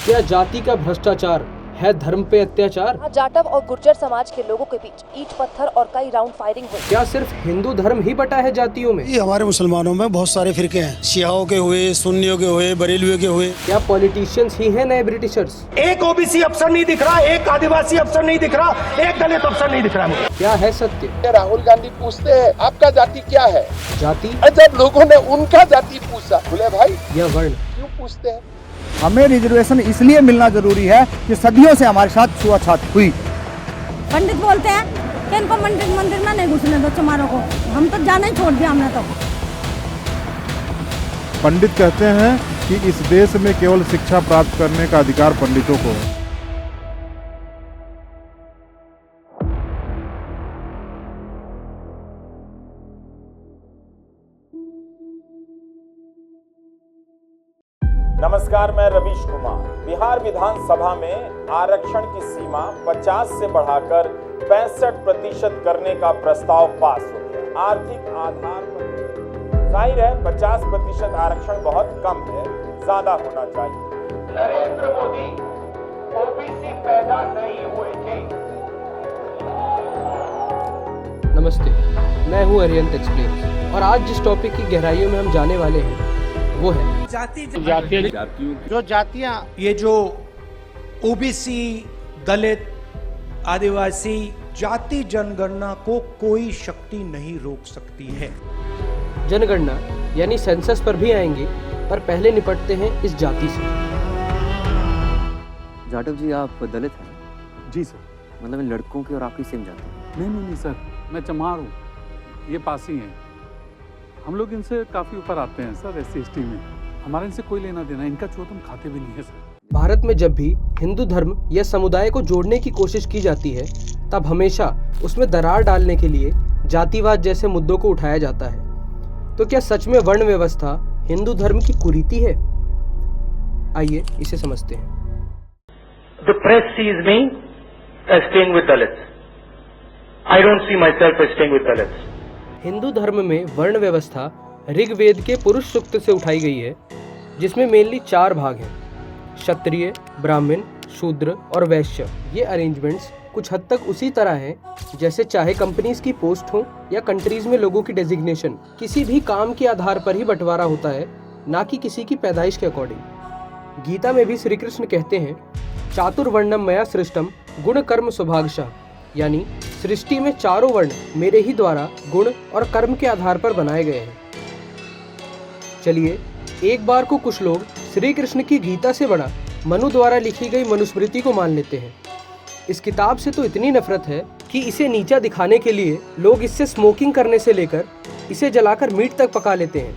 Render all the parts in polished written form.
क्या जाति का भ्रष्टाचार है धर्म पे अत्याचार? जाटव और गुर्जर समाज के लोगों के बीच ईंट पत्थर और कई राउंड फायरिंग हुई। क्या सिर्फ हिंदू धर्म ही बटा है जातियों में? ये हमारे मुसलमानों में बहुत सारे फिरके हैं, शियाओं के हुए, सुन्नियों के हुए, बरेलवियों के हुए। क्या पॉलिटिशियंस ही हैं नए ब्रिटिशर्स? एक ओबीसी अफसर नहीं दिख रहा, एक आदिवासी अफसर नहीं दिख रहा, एक दलित अफसर नहीं दिख रहा मुझे। क्या है सत्य? राहुल गांधी पूछते हैं आपका जाति क्या है? जाति? जब लोगों ने उनका जाति पूछा, बोले भाई या वर्ण? क्यों पूछते हैं? हमें रिजर्वेशन इसलिए मिलना जरूरी है कि सदियों से हमारे साथ छुआछूत हुई। पंडित बोलते हैं कि इनको मंदिर में नहीं घुसने दो चमारों को, हम तो जाना ही छोड़ दिया हमने तो। पंडित कहते हैं कि इस देश में केवल शिक्षा प्राप्त करने का अधिकार पंडितों को है। नमस्कार, मैं रवीश कुमार। बिहार विधानसभा में आरक्षण की सीमा 50 से बढ़ाकर 65% करने का प्रस्ताव पास हो गया। आर्थिक आधार पर जाहिर है 50% आरक्षण बहुत कम है, ज्यादा होना चाहिए। नरेंद्र मोदी ओबीसी पैदा नहीं हुए थे। नमस्ते, मैं हूँ अरियंत एक्सप्लेन और आज जिस टॉपिक की गहराइयों में हम जाने वाले हैं वो है जो जातियां, ये जो ओबीसी, दलित, आदिवासी जाति जनगणना को कोई शक्ति नहीं रोक सकती है। जनगणना यानी सेंसस पर भी आएंगे, पर पहले निपटते हैं इस जाति से। जाटव जी, आप दलित हैं? जी सर। मतलब इन लड़कों की और आपकी सेम जाति है? नहीं सर, मैं चमार हूँ, ये पासी हैं। हम लोग इनसे काफी ऊपर आते हैं सर, SC/ST में हमारा इनसे कोई लेना देना, इनका चूत हम खाते भी नहीं है सर। भारत में जब भी हिंदू धर्म या समुदाय को जोड़ने की कोशिश की जाती है, तब हमेशा उसमें दरार डालने के लिए जातिवाद जैसे मुद्दों को उठाया जाता है। तो क्या सच में वर्ण व्यवस्था हिंदू धर्म की कुरीति है? आइए इसे समझते हैं। The press sees me as staying with Dalits. I don't see myself as staying with Dalits. Hindu धर्म में वर्ण व्यवस्था ऋग्वेद के पुरुष सूक्त से उठाई गई है, जिसमें मेनली 4 भाग हैं: क्षत्रिय, ब्राह्मण, शूद्र और वैश्य। ये अरेंजमेंट्स कुछ हद तक उसी तरह हैं जैसे चाहे कंपनीज की पोस्ट हो या कंट्रीज में लोगों की डेजिग्नेशन। किसी भी काम के आधार पर ही बंटवारा होता है, ना कि किसी की पैदाइश के अकॉर्डिंग। गीता में भी श्री कृष्ण कहते हैं, चातुर्वर्णम मया सृष्टम गुण कर्म स्वभागशः, यानी सृष्टि में 4 वर्ण मेरे ही द्वारा गुण और कर्म के आधार पर बनाए गए हैं। चलिए एक बार को कुछ लोग श्री कृष्ण की गीता से बड़ा मनु द्वारा लिखी गई मनुस्मृति को मान लेते हैं। इस किताब से तो इतनी नफरत है कि इसे नीचा दिखाने के लिए लोग इससे स्मोकिंग करने से लेकर इसे जलाकर मीट तक पका लेते हैं।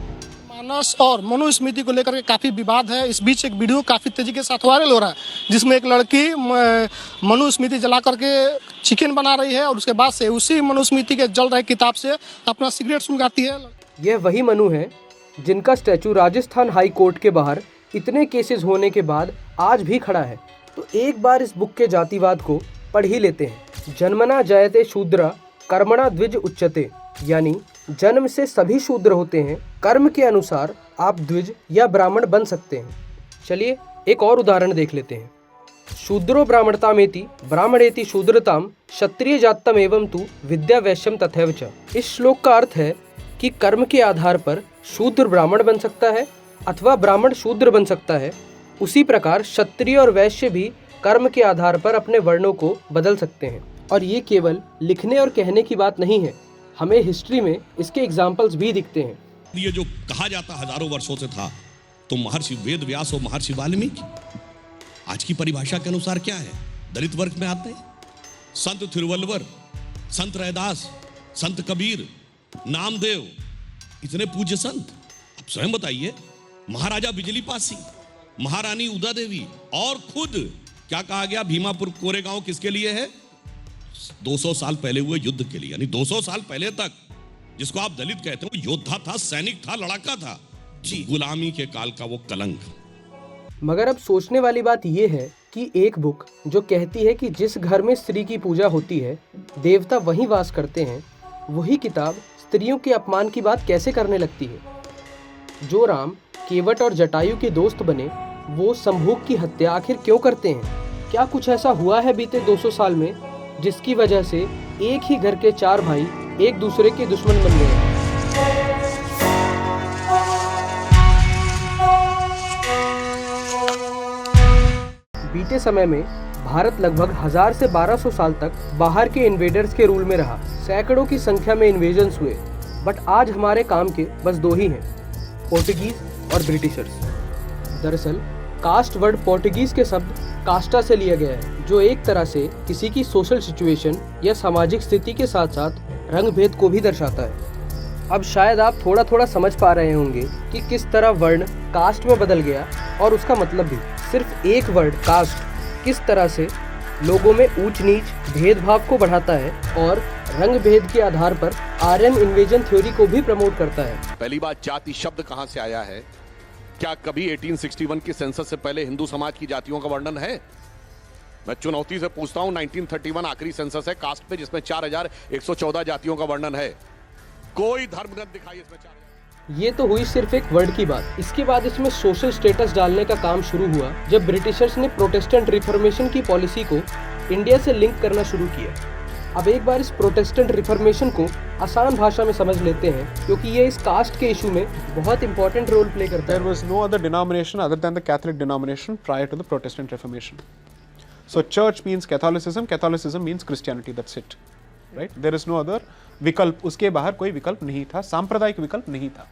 मानस और मनुस्मृति को लेकर के काफी विवाद है। इस बीच एक वीडियो काफी तेजी के साथ वायरल हो रहा है, जिसमें एक लड़की मनुस्मृति जला करके चिकन बना रही है और उसके बाद से उसी मनुस्मृति के जल रहे किताब से अपना सिगरेट सुलगाती है। यह वही मनु है जिनका स्टैचू राजस्थान हाई कोर्ट के बाहर इतने केसेस होने के बाद आज भी खड़ा है। तो एक बार इस बुक के जातिवाद को पढ़ ही लेते हैं। जन्मना जयते शूद्रा कर्मणा द्विज उच्यते, यानी जन्म से सभी शूद्र होते हैं, कर्म के अनुसार आप द्विज या ब्राह्मण बन सकते हैं। चलिए एक और उदाहरण देख लेते हैं। शूद्रो ब्राह्मणतामेति ब्राह्मणेति शूद्रताम क्षत्रिय जातम एवं तु विद्या वैश्यम तथैव च। इस श्लोक का अर्थ है कि कर्म के आधार पर शूद्र ब्राह्मण बन सकता है अथवा ब्राह्मण शूद्र बन सकता है। उसी प्रकार क्षत्रिय और वैश्य भी कर्म के आधार पर अपने वर्णों को बदल सकते हैं। और ये केवल लिखने और कहने की बात नहीं है, हमें हिस्ट्री में इसके एग्जाम्पल्स भी दिखते हैं। ये जो कहा जाता हजारों वर्षों से था, तो महर्षि वेद व्यास और महर्षि वाल्मीकि आज की परिभाषा के अनुसार क्या है? दलित वर्ग में आते हैं। संत थिरुवल्लुवर, संत रैदास, संत कबीर, नामदेव, इतने पूज्य संत। अब स्वयं बताइए, महाराजा बिजली पासी, महारानी उदा देवी और खुद क्या कहा गया, भीमापुर कोरेगांव किसके लिए है? 200 साल पहले हुए युद्ध के लिए। यानी 200 साल पहले तक जिसको आप दलित कहते हो, योद्धा था, सैनिक था, लड़ाका था जी। गुलामी के काल का वो कलंक। मगर अब सोचने वाली बात यह है कि एक बुक जो कहती है कि जिस घर में स्त्री की पूजा होती है देवता वहीं वास करते हैं, वही किताब स्त्रियों के अपमान की बात कैसे करने लगती है। जो राम केवट और जटायु के दोस्त बने, वो संभोग की हत्या आखिर क्यों करते हैं? क्या कुछ ऐसा हुआ है बीते 200 साल में जिसकी वजह से एक ही घर के 4 भाई एक दूसरे के दुश्मन बन गए? बीते समय में भारत लगभग 1000 से 1200 साल तक बाहर के इन्वेडर्स के रूल में रहा। सैकड़ों की संख्या में इन्वेजन्स हुए, बट आज हमारे काम के बस 2 ही हैं, पोर्टुगीज और ब्रिटिशर्स। दरअसल कास्ट वर्ड पोर्टुगीज के शब्द कास्टा से लिया गया है, जो एक तरह से किसी की सोशल सिचुएशन या सामाजिक स्थिति के साथ साथ रंग भेद को भी दर्शाता है। अब शायद आप थोड़ा थोड़ा समझ पा रहे होंगे कि किस तरह वर्ण कास्ट में बदल गया, और उसका मतलब भी। सिर्फ एक वर्ड कास्ट किस तरह से लोगों में ऊंच नीच भेदभाव को बढ़ाता है और रंग भेद के आधार पर आर्यन इन्वेजन थ्योरी को भी प्रमोट करता है। पहली बात, जाति शब्द कहां से आया है? क्या कभी 1861 की सेंसस से पहले हिंदू समाज की जातियों का वर्णन है? मैं चुनौती से पूछता हूं, 1931 आखिरी सेंसस है कास्ट पे, जिसमें 4114 जातियों का वर्णन है। कोई धर्म ग्रंथ दिखाइए इसमें 4000। ये तो हुई सिर्फ एक वर्ड की बात। इसके बाद इसमें सोशल स्टेटस डालने का काम शुरू हुआ जब ब्रिटिशर्स ने प्रोटेस्टेंट रिफॉर्मेशन की पॉलिसी को इंडिया से लिंक करना शुरू किया। अब एक बार इस प्रोटेस्टेंट रिफॉर्मेशन को आसान भाषा में समझ लेते हैं, क्योंकि ये इस कास्ट के इशू में बहुत इंपॉर्टेंट रोल प्ले करता है। There was no other denomination other than the Catholic denomination prior to the Protestant Reformation. So church means Catholicism, Catholicism means Christianity, that's it. Right? There is no other विकल्प, उसके बाहर कोई विकल्प नहीं था, सांप्रदायिक विकल्प नहीं था।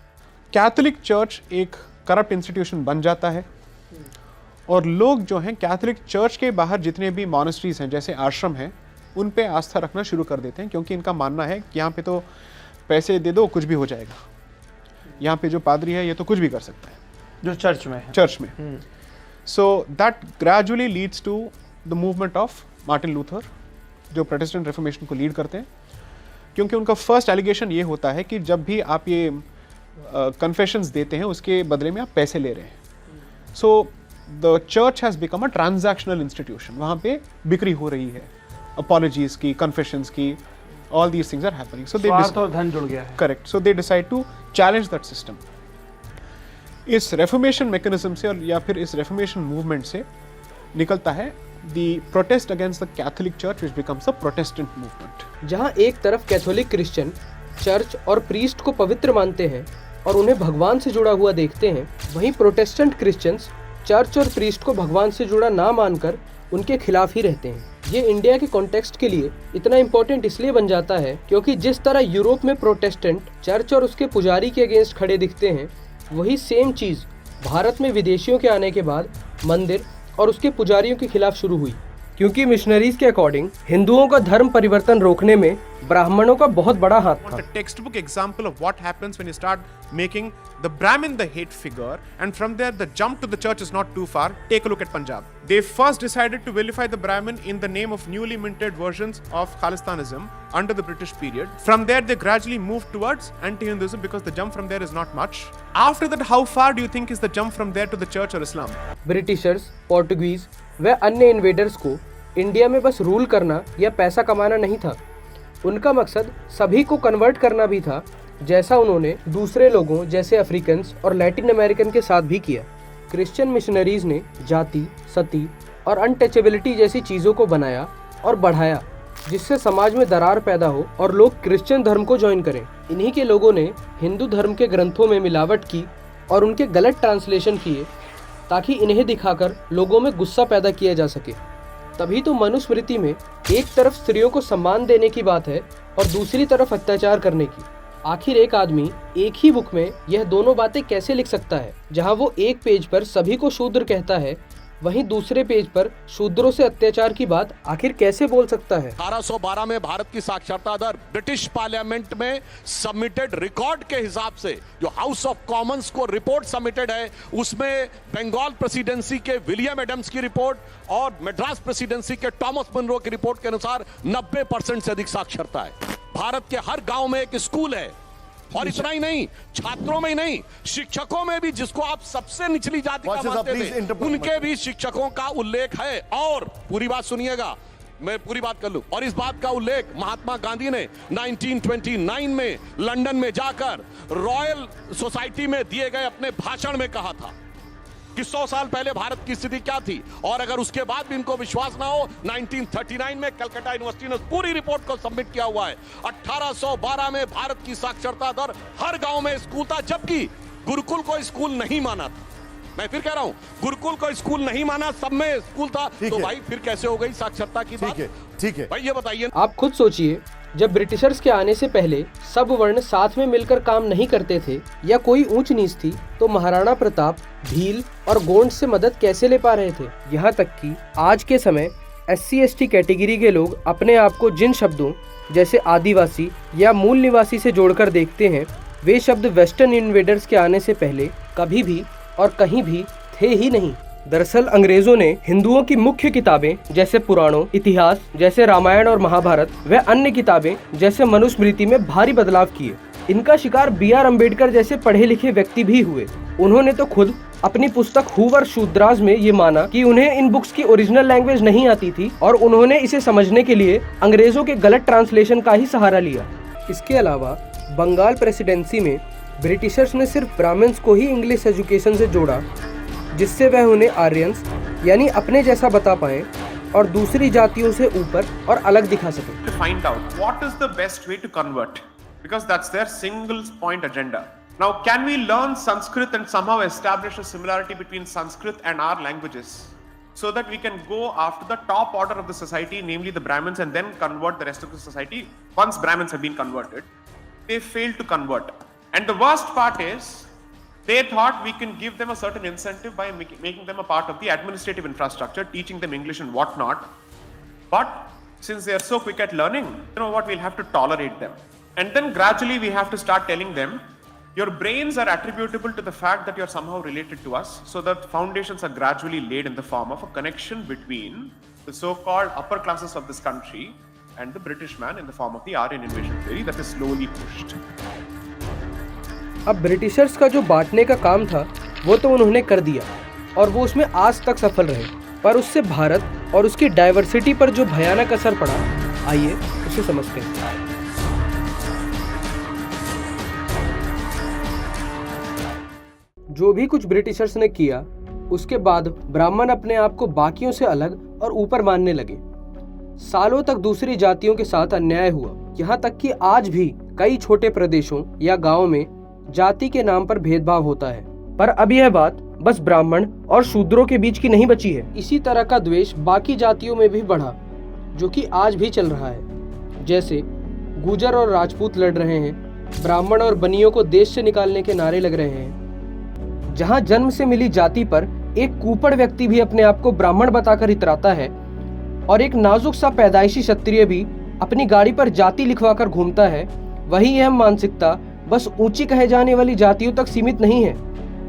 कैथोलिक चर्च एक करप्ट इंस्टीट्यूशन बन जाता है और लोग जो हैं कैथोलिक चर्च के बाहर जितने भी मॉनेस्ट्रीज हैं, जैसे आश्रम हैं, उन पे आस्था रखना शुरू कर देते हैं, क्योंकि इनका मानना है कि यहाँ पे तो पैसे दे दो कुछ भी हो जाएगा, यहाँ पे जो पादरी है ये तो कुछ भी कर सकता है जो चर्च में है। चर्च में। So that gradually leads to the movement of Martin Luther, जो प्रोटेस्टेंट रिफॉर्मेशन को लीड करते हैं, क्योंकि उनका फर्स्ट एलिगेशन ये होता है कि जब भी आप ये कन्फेशंस देते हैं उसके बदले में आप पैसे ले रहे हैं। So the church has become a transactional institution, वहाँ पे बिक्री हो रही है अपॉलॉजीज की, कन्फेशंस की, all these things are happening. So they और धन जुड़ गया है। Correct. So they decide to challenge that system. इस रेफॉर्मेशन मैकेनिज्म से और या फिर इस रेफॉर्मेशन मूवमेंट से निकलता है the protest against the Catholic Church, which becomes a Protestant movement. जहां एक तरफ कैथोलिक क्रिश्चियन चर्च और प्रीस्ट को पवित्र मानते हैं और उन्हें भगवान से जुड़ा हुआ देखते हैं, वहीं प्रोटेस्टेंट क्रिश्चियंस चर्च और प्रीस्ट को भगवान से जुड़ा ना मानकर उनके खिलाफ ही रहते हैं। ये इंडिया के कॉन्टेक्स्ट के लिए इतना इम्पोर्टेंट इसलिए बन जाता है क्योंकि जिस तरह यूरोप में प्रोटेस्टेंट चर्च और उसके पुजारी के अगेंस्ट खड़े दिखते हैं, वही सेम चीज़ भारत में विदेशियों के आने के बाद मंदिर और उसके पुजारियों के खिलाफ शुरू हुई। क्योंकि मिशनरीज के अकॉर्डिंग हिंदुओं का धर्म परिवर्तन रोकने में ब्राह्मणों का बहुत बड़ा हाथ था। Textbook example of what happens when you start making the Brahmin the hate figure and from there the jump to the church is not too far. Take a look at Punjab. They first decided to vilify the Brahmin in the name of newly minted versions of Khalistanism under the British period. From there, they gradually moved towards anti-Hinduism because the jump from there is not much. After that, how far do you think is the jump from there to the church or Islam? Britishers, Portuguese व अन्य invaders को India में बस rule करना या पैसा कमाना नहीं था। उनका मकसद सभी को कन्वर्ट करना भी था, जैसा उन्होंने दूसरे लोगों जैसे अफ्रीकन्स और लैटिन अमेरिकन के साथ भी किया। क्रिश्चियन मिशनरीज ने जाति, सती और अनटचेबिलिटी जैसी चीज़ों को बनाया और बढ़ाया, जिससे समाज में दरार पैदा हो और लोग क्रिश्चियन धर्म को ज्वाइन करें। इन्हीं के लोगों ने हिंदू धर्म के ग्रंथों में मिलावट की और उनके गलत ट्रांसलेशन किए, ताकि इन्हें दिखाकर लोगों में गुस्सा पैदा किया जा सके। तभी तो मनुस्मृति में एक तरफ स्त्रियों को सम्मान देने की बात है और दूसरी तरफ अत्याचार करने की। आखिर एक आदमी एक ही बुक में यह दोनों बातें कैसे लिख सकता है? जहां वो एक पेज पर सभी को शूद्र कहता है, वहीं दूसरे पेज पर शूद्रों से अत्याचार की बात आखिर कैसे बोल सकता है? 1812 में भारत की साक्षरता दर ब्रिटिश पार्लियामेंट में सबमिटेड रिकॉर्ड के हिसाब से, जो हाउस ऑफ कॉमन्स को रिपोर्ट सबमिटेड है, उसमें बंगाल प्रेसिडेंसी के विलियम एडम्स की रिपोर्ट और मद्रास प्रेसिडेंसी के टॉमस मनरो की रिपोर्ट के अनुसार 90% से अधिक साक्षरता है। भारत के हर गांव में एक स्कूल है, और इतना ही नहीं, छात्रों में ही नहीं, शिक्षकों में भी, जिसको आप सबसे निचली जाति का मानते थे, उनके भी शिक्षकों का उल्लेख है। और पूरी बात सुनिएगा, मैं पूरी बात कर लूं। और इस बात का उल्लेख महात्मा गांधी ने 1929 में लंदन में जाकर रॉयल सोसाइटी में दिए गए अपने भाषण में कहा था। कि 100 साल पहले भारत की स्थिति क्या थी, और अगर उसके बाद भी इनको विश्वास ना हो, 1939 में कलकत्ता यूनिवर्सिटी ने पूरी रिपोर्ट को सबमिट किया हुआ है। 1812 में भारत की साक्षरता दर हर गांव में स्कूल था, जबकि गुरुकुल को स्कूल नहीं माना था। मैं फिर कह रहा हूं, गुरुकुल को स्कूल नहीं माना, सब में स्कूल था, तो भाई फिर कैसे हो गई साक्षरता की बात? ठीक है भाई ये बताइए। आप खुद सोचिए, जब ब्रिटिशर्स के आने से पहले सब वर्ण साथ में मिलकर काम नहीं करते थे या कोई ऊंच नीच थी, तो महाराणा प्रताप भील और गोंड से मदद कैसे ले पा रहे थे? यहाँ तक कि आज के समय SC/ST कैटेगरी के लोग अपने आप को जिन शब्दों जैसे आदिवासी या मूल निवासी से जोड़कर देखते हैं, वे शब्द वेस्टर्न इन्वेडर्स के आने से पहले कभी भी और कहीं भी थे ही नहीं। दरअसल अंग्रेजों ने हिंदुओं की मुख्य किताबें जैसे पुराणों, इतिहास जैसे रामायण और महाभारत व अन्य किताबें जैसे मनुस्मृति में भारी बदलाव किए। इनका शिकार BR अम्बेडकर जैसे पढ़े लिखे व्यक्ति भी हुए। उन्होंने तो खुद अपनी पुस्तक हूवर शूद्रास में ये माना कि उन्हें इन बुक्स की ओरिजिनल लैंग्वेज नहीं आती थी और उन्होंने इसे समझने के लिए अंग्रेजों के गलत ट्रांसलेशन का ही सहारा लिया। इसके अलावा बंगाल प्रेसिडेंसी में ब्रिटिशर्स ने सिर्फ ब्राह्मण्स को ही इंग्लिश एजुकेशन से जोड़ा, जिससे वह उन्हें आर्यंस यानी अपने जैसा बता पाए और दूसरी जातियों से ऊपर और अलग दिखा सके। To find out what is the best way to convert, because that's their single point agenda. Now, can we learn Sanskrit and somehow establish a similarity between Sanskrit and our languages, so that we can go after the top order of the society, namely the Brahmins, and then convert the rest of the society? Once Brahmins have been converted, they failed to convert. And the worst part is, they thought we can give them a certain incentive by making them a part of the administrative infrastructure, teaching them English and whatnot. But since they are so quick at learning, you know what, we'll have to tolerate them. And then gradually we have to start telling them, your brains are attributable to the fact that you're somehow related to us, so that foundations are gradually laid in the form of a connection between the so-called upper classes of this country and the British man in the form of the Aryan invasion theory that is slowly pushed. अब Britishers का जो बांटने का काम था वो तो उन्होंने कर दिया और वो उसमें आज तक सफल रहे, पर उससे भारत और उसकी डाइवर्सिटी पर जो भयानक असर पड़ा, आइए उसे समझते हैं। जो भी कुछ ब्रिटिशर्स ने किया, उसके बाद ब्राह्मण अपने आप को बाकियों से अलग और ऊपर मानने लगे। सालों तक दूसरी जातियों के साथ अन्याय हुआ, यहाँ तक कि आज भी कई छोटे प्रदेशों या गांवों में जाति के नाम पर भेदभाव होता है। पर अब यह बात बस ब्राह्मण और शूद्रों के बीच की नहीं बची है। इसी तरह का द्वेष बाकी जातियों में भी बढ़ा, जो कि आज भी चल रहा है। जैसे गुर्जर और राजपूत लड़ रहे हैं, ब्राह्मण और बनियों को देश से निकालने के नारे लग रहे हैं। जहां जन्म से मिली जाति पर एक कुपड़ व्यक्ति भी अपने आप को ब्राह्मण बताकर इतराता है और एक नाजुक सा पैदाइशी क्षत्रिय भी अपनी गाड़ी पर जाति लिखवाकर घूमता है, वही यह मानसिकता बस ऊंची कहे जाने वाली जातियों तक सीमित नहीं है,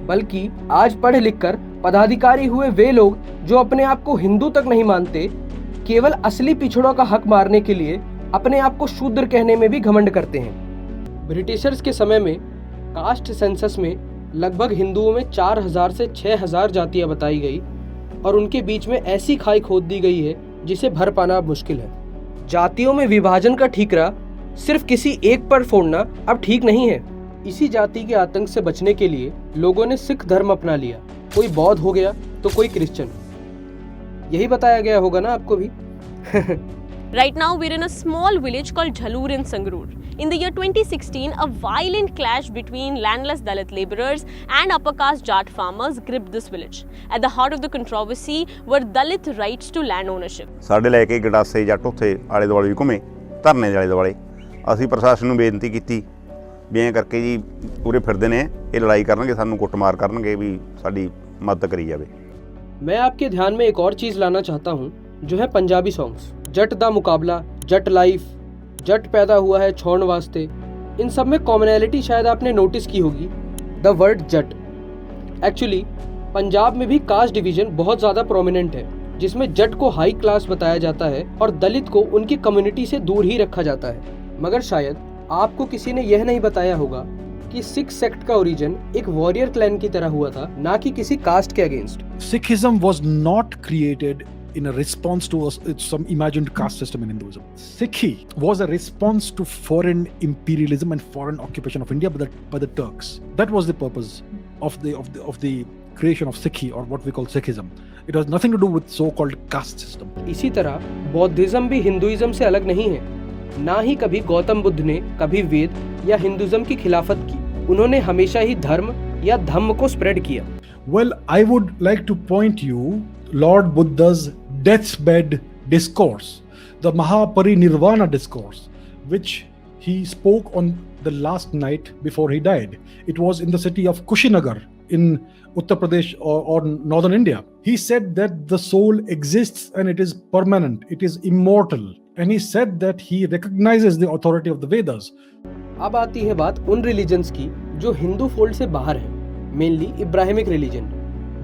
बल्कि आज पढ़ लिख कर पदाधिकारी हुए वे लोग जो अपने आप को हिंदू तक नहीं मानते, केवल असली पिछड़ों का हक मारने के लिए अपने आप को शूद्र कहने में भी घमंड करते हैं। ब्रिटिशर्स के समय में कास्ट सेंसस में लगभग हिंदुओं में 4000 से 6000 जातियां बताई गई और उनके बीच में ऐसी खाई खोद दी गई है जिसे भर पाना अब मुश्किल है। जातियों में विभाजन का ठीकरा सिर्फ किसी एक पर फोड़ना अब ठीक नहीं है। इसी जाति के आतंक से बचने के लिए लोगों ने सिख धर्म अपना लिया, कोई बौद्ध हो गया तो कोई क्रिश्चियन। यही बताया गया होगा ना आपको भी। Right now we're in a small village called Jhalur in Sangrur. In the year 2016, a violent clash between landless Dalit laborers and upper caste Jat farmers gripped this village. At the heart of the controversy were Dalit rights to land ownership. ਸਾਡੇ ਲੈ ਕੇ ਗੜਾਸੇ ਜੱਟ ਉੱਥੇ ਆਲੇ ਦੁਆਲੇ ਘੁੰਮੇ, ਧਰਨੇ ਦੇ ਆਲੇ ਦੁਆਲੇ। ਅਸੀਂ ਪ੍ਰਸ਼ਾਸਨ ਨੂੰ ਬੇਨਤੀ ਕੀਤੀ ਵੀ ਐਂ ਕਰਕੇ ਜੀ ਪੂਰੇ ਫਿਰਦੇ ਨੇ, ਇਹ ਲੜਾਈ ਕਰਨਗੇ, ਸਾਨੂੰ ਕੁੱਟਮਾਰ ਕਰਨਗੇ, ਵੀ ਸਾਡੀ ਮਦਦ ਕਰੀ ਜਾਵੇ। मैं आपके ध्यान में एक और चीज़ लाना चाहता हूँ, जो है पंजाबी सॉन्ग्स। जट दा मुकाबला, जट लाइफ, जट पैदा हुआ है छोड़न वास्ते, इन सब में कॉमनैलिटी शायद आपने नोटिस की होगी, the word Jat. Actually Punjab में भी कास्ट डिवीजन बहुत ज़्यादा प्रोमिनेंट है, जिसमें जट को हाई क्लास बताया जाता है और दलित को उनकी कम्युनिटी से दूर ही रखा जाता है। मगर शायद आपको किसी ने यह नहीं बताया होगा कि सिख सेक्ट का ओरिजिन एक वॉरियर क्लैन की तरह हुआ था, ना कि किसी कास्ट के against. Sikhism was not created in a response to some imagined caste system in Hinduism. Sikhi was a response to foreign imperialism and foreign occupation of India by the Turks. That was the purpose of the creation of Sikhi or what we call Sikhism. It has nothing to do with so-called caste system. इसी तरह बौद्धिज्म भी Hinduism से अलग नहीं है। ना ही कभी गौतम बुद्ध ने कभी वेद या हिंदुइज्म की खिलाफत की। उन्होंने हमेशा ही धर्म या धम्म को स्प्रेड किया। Well, I would like to point you Lord Buddha's deathbed discourse, the Mahaparinirvana discourse, which he spoke on the last night before he died. It was in the city of Kushinagar in Uttar Pradesh or northern India. He said that the soul exists and it is permanent, it is immortal. And he said that he recognizes the authority of the Vedas. अब आती है बात उन religions की जो Hindu fold से बाहर हैं, मेनली इब्राहिमिक रिलीजन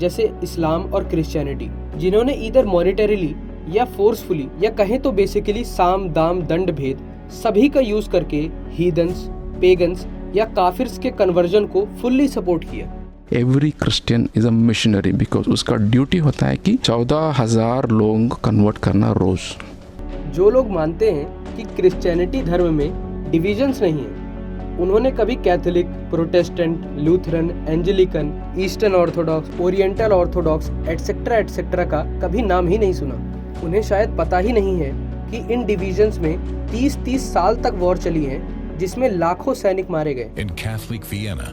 जैसे इस्लाम और क्रिश्चियनिटी, जिन्होंने इधर मॉनिटरीली या फोर्सफुली या कहें तो बेसिकली साम दाम दंड भेद सभी का यूज करके हीदन्स, पेगन्स या काफिर्स के कन्वर्जन को फुल्ली सपोर्ट किया। Every Christian is a missionary because उसका ड्यूटी होता है कि 14,000 लोगों को कन्वर्ट करना रोज। जो लोग मानते हैं कि क्रिश्चियनिटी धर्म में डिविजन्स नहीं है, उन्होंने कभी Catholic, Protestant, Lutheran, Anglican, Eastern Orthodox, Oriental Orthodox etcetera etcetera का कभी नाम ही नहीं सुना। उन्हें शायद पता ही नहीं है कि इन डिविजन्स में 30 साल तक वॉर चली है, जिसमें लाखों सैनिक मारे गए। In Catholic Vienna,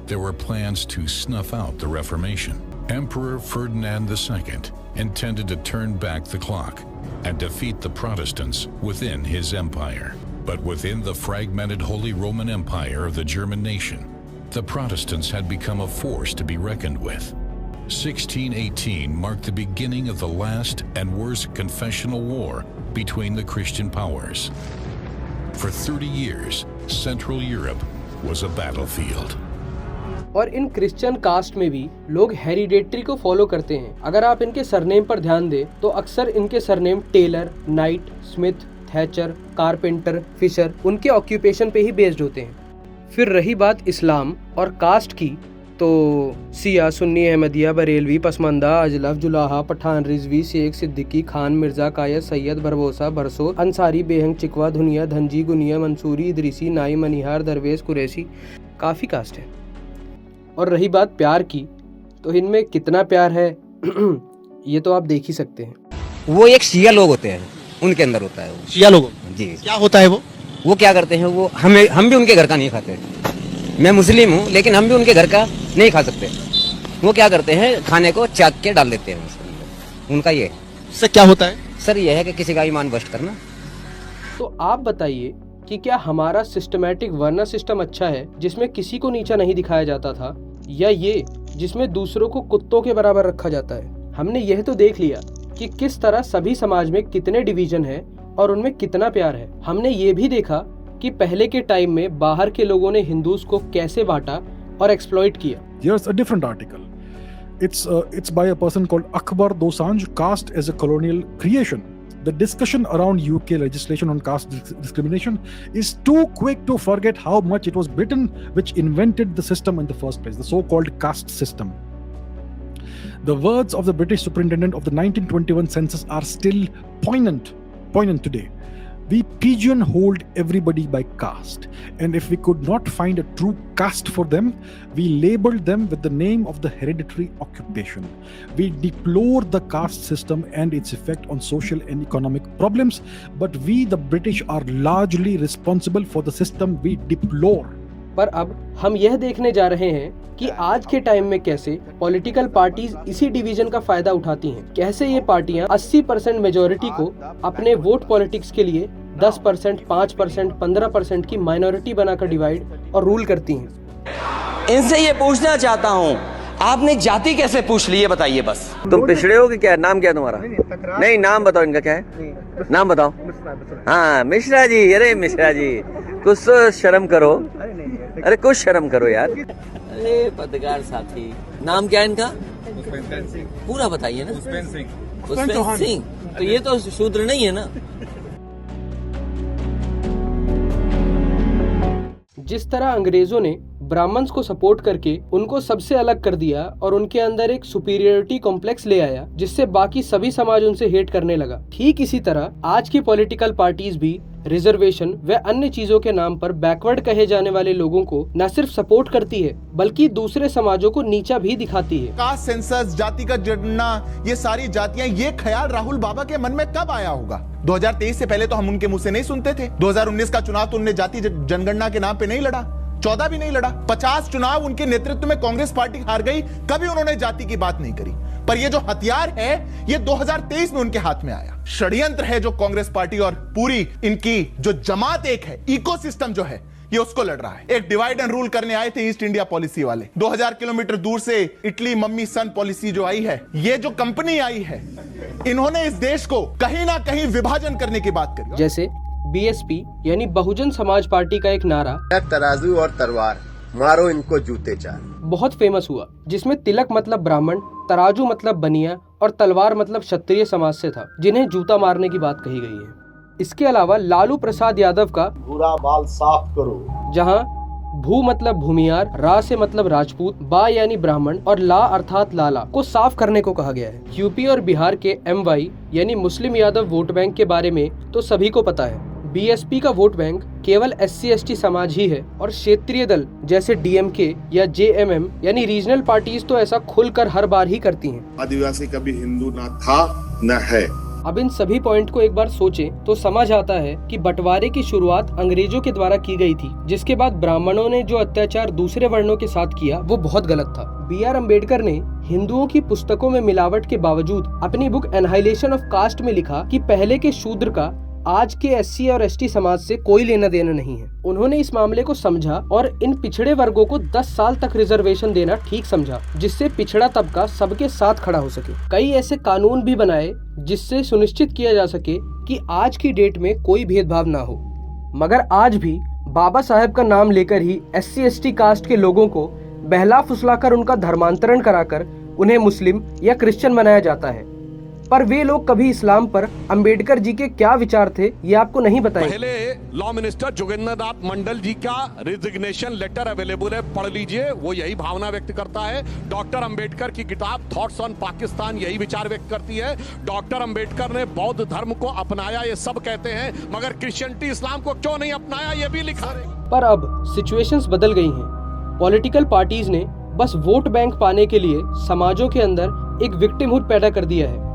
there were plans to snuff out the Reformation. Emperor Ferdinand II intended to turn back the clock and defeat the Protestants within his empire. But within the fragmented Holy Roman Empire of the German nation, the Protestants had become a force to be reckoned with. 1618 marked the beginning of the last and worst confessional war between the Christian powers. For 30 years, Central Europe was a battlefield. और इन Christian cast में भी लोग hereditary को follow करते हैं। अगर आप इनके सरनेम पर ध्यान दें तो अक्सर इनके surname Taylor, Knight, Smith, Thatcher, Carpenter, Fisher उनके ऑक्यूपेशन पे ही बेस्ड होते हैं। फिर रही बात इस्लाम और कास्ट की, तो सिया, सुन्नी, अहमदिया, बरेलवी, पसमंदा, अजलफ, जुलाहा, पठान, रिजवी, शेख, सिद्दीकी, खान, मिर्जा, कायद, सैयद, भरबोसा, भरसो, अंसारी, बेहंग, चिकवा, धुनिया, धनजी, गुनिया, मंसूरी, इदरीसी, नाई, मनिहार, दरवेश, कुरैशी, काफ़ी कास्ट है। और रही बात प्यार की, तो इनमें कितना प्यार है ये तो आप देख ही सकते हैं। वो एक शिया लोग होते हैं, उनके अंदर होता है वो शिया लोग जी। क्या होता है वो क्या करते हैं, वो हम भी उनके घर का नहीं खाते। मैं मुस्लिम हूँ लेकिन हम भी उनके घर का नहीं खा सकते। वो क्या करते हैं, खाने को चाक के डाल देते हैं उसके अंदर। उनका ये इससे क्या होता है सर, ये है कि किसी का ईमान बस्ट करना। तो आप बताइए कि क्या हमारा सिस्टमैटिक वर्ना सिस्टम अच्छा है जिसमें किसी को नीचा नहीं दिखाया जाता था, या ये जिसमें दूसरों को कुत्तों के बराबर रखा जाता है? हमने यह तो देख लिया कि किस तरह सभी समाज में कितने डिवीजन है और उनमें कितना प्यार है। हमने ये भी देखा कि पहले के टाइम में बाहर के लोगों ने हिंदूज को कैसे बांटा और एक्सप्लॉइट किया। Here's a different article. It's by a person called Akbar Dosanjh, Caste as a Colonial Creation. The discussion around UK legislation on caste discrimination is too quick to forget how much it was Britain which invented the system in the first place, the so-called caste system. The words of the British superintendent of the 1921 census are still poignant today. We pigeonholed everybody by caste, and if we could not find a true caste for them, we labeled them with the name of the hereditary occupation. We deplore the caste system and its effect on social and economic problems, but we, the British, are largely responsible for the system we deplore. पर अब हम यह देखने जा रहे हैं कि आज के टाइम में कैसे पॉलिटिकल पार्टीज इसी डिवीजन का फायदा उठाती हैं। कैसे ये पार्टियां 80% मेजॉरिटी को अपने वोट पॉलिटिक्स के लिए 10%, 5%, 15% की माइनॉरिटी बनाकर डिवाइड और रूल करती हैं। इनसे ये पूछना चाहता हूँ, आपने जाति कैसे पूछ ली, ये बताइए बस। तुम पिछड़े हो कि क्या? नाम क्या तुम्हारा? नहीं, नाम बताओ इनका क्या है, नाम बताओ। हाँ, मिश्रा जी। अरे मिश्रा जी, कुछ तो शर्म करो, अरे कुछ शर्म करो यार। अरे पत्रकार साथी, नाम क्या है इनका? पूरा बताइए ना। पुष्पेंद्र सिंह। तो ये तो शूद्र नहीं है ना। जिस तरह अंग्रेजों ने ब्राह्मण्स को सपोर्ट करके उनको सबसे अलग कर दिया और उनके अंदर एक सुपीरियरिटी कॉम्प्लेक्स ले आया, जिससे बाकी सभी समाज उनसे हेट करने लगा। ठीक इसी तरह आज की पॉलिटिकल पार्टीज भी रिजर्वेशन व अन्य चीजों के नाम पर बैकवर्ड कहे जाने वाले लोगों को न सिर्फ सपोर्ट करती है बल्कि दूसरे समाजों को नीचा भी दिखाती है। कास्ट सेंसस, जाति का जनगणना, ये सारी जातियां, ये ख्याल राहुल बाबा के मन में कब आया होगा? 2023 से पहले तो हम उनके मुंह से नहीं सुनते थे। 2019 का चुनाव तो उन्होंने जाति जनगणना के नाम पे नहीं लड़ा, 14 भी नहीं लड़ा। 50 चुनाव उनके नेतृत्व में कांग्रेस पार्टी हार गई, कभी उन्होंने जाति की बात नहीं करी। पर ये जो हथियार है ये 2023 में उनके हाथ में आया। षड्यंत्र है जो कांग्रेस पार्टी और पूरी इनकी जो जमात एक है, इकोसिस्टम जो है, ये उसको लड़ रहा है। एक डिवाइड एंड रूल करने आए थे ईस्ट इंडिया पॉलिसी वाले। 2000 किलोमीटर दूर से इटली मम्मी सन पॉलिसी जो आई है, ये जो कंपनी आई है, इन्होंने इस देश को कहीं ना कहीं विभाजन करने की बात करी। जैसे बीएसपी यानी बहुजन समाज पार्टी का एक नारा, तराजू और तलवार, मारो इनको जूते चार, बहुत फेमस हुआ, जिसमें तिलक मतलब ब्राह्मण, तराजू मतलब बनिया और तलवार मतलब क्षत्रिय समाज से था, जिन्हें जूता मारने की बात कही गई है। इसके अलावा लालू प्रसाद यादव का बुरा बाल साफ करो, जहां भू मतलब भूमियार, रा से मतलब राजपूत, बा यानी ब्राह्मण और ला अर्थात लाला को साफ करने को कहा गया है। यूपी और बिहार के MY यानी मुस्लिम यादव वोट बैंक के बारे में तो सभी को पता है। बीएसपी का वोट बैंक केवल SC/ST समाज ही है और क्षेत्रीय दल जैसे DMK या JMM यानी रीजनल पार्टीज तो ऐसा खुलकर हर बार ही करती हैं। आदिवासी कभी हिंदू ना था न है। अब इन सभी पॉइंट को एक बार सोचें तो समझ आता है कि बंटवारे की शुरुआत अंग्रेजों के द्वारा की गई थी, जिसके बाद ब्राह्मणों ने जो अत्याचार दूसरे वर्णों के साथ किया वो बहुत गलत था। BR अम्बेडकर ने हिंदुओं की पुस्तकों में मिलावट के बावजूद अपनी बुक एनहाइलेशन ऑफ कास्ट में लिखा कि पहले के शूद्र का आज के SC और ST समाज से कोई लेना देना नहीं है। उन्होंने इस मामले को समझा और इन पिछड़े वर्गों को 10 साल तक रिजर्वेशन देना ठीक समझा, जिससे पिछड़ा तबका सबके साथ खड़ा हो सके। कई ऐसे कानून भी बनाए जिससे सुनिश्चित किया जा सके कि आज की डेट में कोई भेदभाव ना हो। मगर आज भी बाबा साहेब का नाम लेकर ही SC/ST कास्ट के लोगों को बहला फुसलाकर उनका धर्मांतरण कराकर उन्हें मुस्लिम या क्रिश्चियन बनाया जाता है। पर वे लोग कभी इस्लाम पर अंबेडकर जी के क्या विचार थे ये आपको नहीं बताएंगे। पहले लॉ मिनिस्टर जोगेंद्र नाथ मंडल जी का रिजिग्नेशन लेटर अवेलेबल है, पढ़ लीजिए, वो यही भावना व्यक्त करता है। डॉक्टर अंबेडकर की किताब थॉट्स ऑन पाकिस्तान यही विचार व्यक्त करती है। डॉक्टर अंबेडकर ने बौद्ध धर्म को अपनाया ये सब कहते हैं, मगर क्रिश्चियनिटी इस्लाम को क्यों नहीं अपनाया ये भी लिखा है। पर अब सिचुएशंस बदल गई हैं। पॉलिटिकल पार्टीज ने बस वोट बैंक पाने के लिए समाजों के अंदर एक विक्टिमहुड पैदा कर दिया है।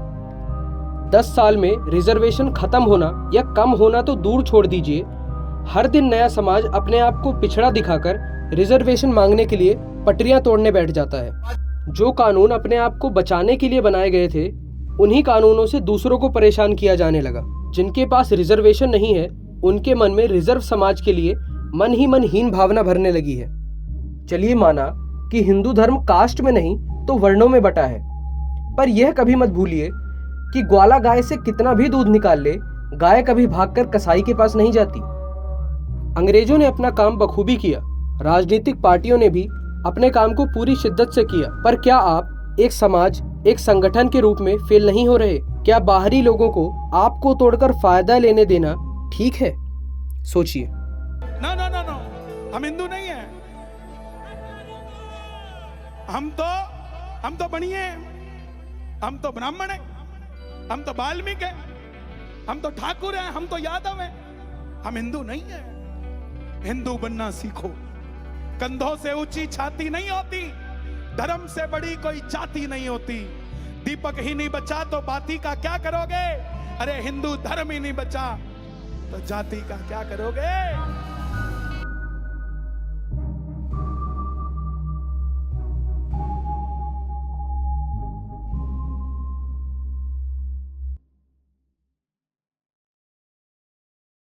10 साल में रिजर्वेशन खत्म होना या कम होना तो दूर छोड़ दीजिए, हर दिन नया समाज अपने आप को पिछड़ा दिखाकर रिजर्वेशन मांगने के लिए पटरियां तोड़ने बैठ जाता है। जो कानून अपने आप को बचाने के लिए बनाए गए थे, उन्हीं कानूनों से दूसरों को परेशान किया जाने लगा। जिनके पास रिजर्वेशन नहीं है, उनके मन में रिजर्व समाज के लिए मन ही मन हीन भावना भरने लगी है। चलिए माना कि हिंदू धर्म कास्ट में नहीं तो वर्णों में बटा है, पर यह कभी मत भूलिए कि ग्वाला गाय से कितना भी दूध निकाल ले, गाय कभी भागकर कसाई के पास नहीं जाती। अंग्रेजों ने अपना काम बखूबी किया, राजनीतिक पार्टियों ने भी अपने काम को पूरी शिद्दत से किया, पर क्या आप एक समाज, एक संगठन के रूप में फेल नहीं हो रहे? क्या बाहरी लोगों को आपको तोड़कर फायदा लेने देना ठीक है? सोचिए। नो नो नो नो, हम हिंदू नहीं है, हम तो बनिए, हम तो ब्राह्मण है, हम तो वाल्मीकि है, हम तो ठाकुर हैं, हम तो यादव हैं, हम हिंदू नहीं है। हिंदू बनना सीखो। कंधों से ऊंची छाती नहीं होती, धर्म से बड़ी कोई जाति नहीं होती। दीपक ही नहीं बचा तो बाती का क्या करोगे? अरे हिंदू धर्म ही नहीं बचा तो जाति का क्या करोगे?